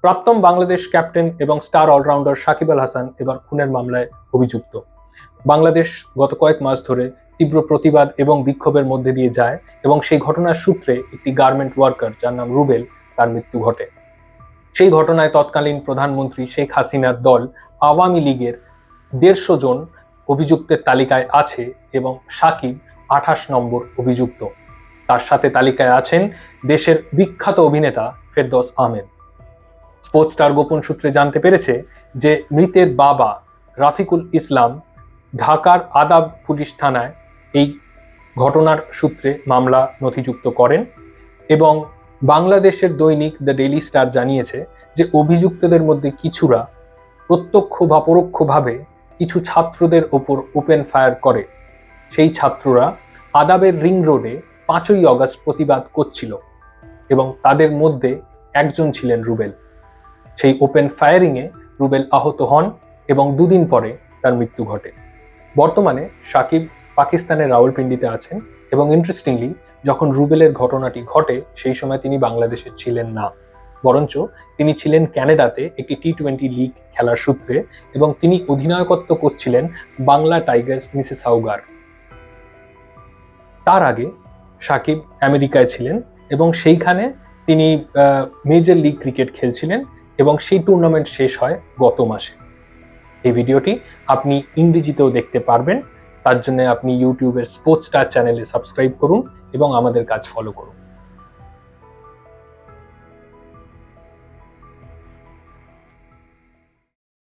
প্রাক্তন বাংলাদেশ ক্যাপ্টেন এবং star allrounder Shakib Al Hasan এবার খুনের মামলায় অভিযুক্ত। বাংলাদেশ গত কয়েক মাস ধরে তীব্র প্রতিবাদ এবং বিক্ষোভের মধ্যে দিয়ে যায় এবং সেই ঘটনার সূত্রে একটি গার্মেন্ট ওয়ার্কার যার নাম রুবেল তার মৃত্যু ঘটে। সেই ঘটনায় তৎকালীন প্রধানমন্ত্রী শেখ হাসিনার দল আওয়ামী লীগের 150 জন অভিযুক্তের তালিকায় আছে এবং সাকিব 28 নম্বর অভিযুক্ত। তার সাথে তালিকায় আছেন দেশের বিখ্যাত অভিনেতা ফেরদৌস আহমেদ। স্পোর্টস স্টার গোপন সূত্রে জানতে পেরেছে যে মৃতের বাবা রাফিকুল ইসলাম ঢাকার আদাব পুলিশ থানায় এই ঘটনার সূত্রে মামলা নথিযুক্ত করেন এবং বাংলাদেশের দৈনিক দ্য ডেইলি স্টার জানিয়েছে যে অভিযুক্তদের মধ্যে কিছুরা প্রত্যক্ষ বা পরোক্ষভাবে কিছু ছাত্রদের ওপর ওপেন ফায়ার করে। সেই ছাত্ররা আদাবের রিং রোডে 5ই অগস্ট প্রতিবাদ করছিল এবং তাদের মধ্যে একজন ছিলেন রুবেল। সেই ওপেন ফায়ারিংয়ে রুবেল আহত হন এবং 2 দিন পরে তার মৃত্যু ঘটে। বর্তমানে সাকিব পাকিস্তানের রাওয়ালপিন্ডিতে আছেন এবং ইন্টারেস্টিংলি যখন রুবেলের ঘটনাটি ঘটে সেই সময় তিনি বাংলাদেশে ছিলেন না, বরঞ্চ তিনি ছিলেন ক্যানাডাতে একটি টি20 লিগ খেলার সূত্রে এবং তিনি অধিনায়কত্ব করছিলেন বাংলা টাইগার্স মিসিসাউগার। তার আগে সাকিব আমেরিকায় ছিলেন এবং সেইখানে তিনি মেজর লিগ ক্রিকেট খেলছিলেন এবং সেই টুর্নামেন্ট শেষ হয় গত মাসে। এই ভিডিওটি আপনি ইংরেজিতেও দেখতে পারবেন, তার জন্য আপনি ইউটিউবের স্পোর্টস স্টার চ্যানেলে সাবস্ক্রাইব করুন এবং আমাদের কাজ ফলো করুন।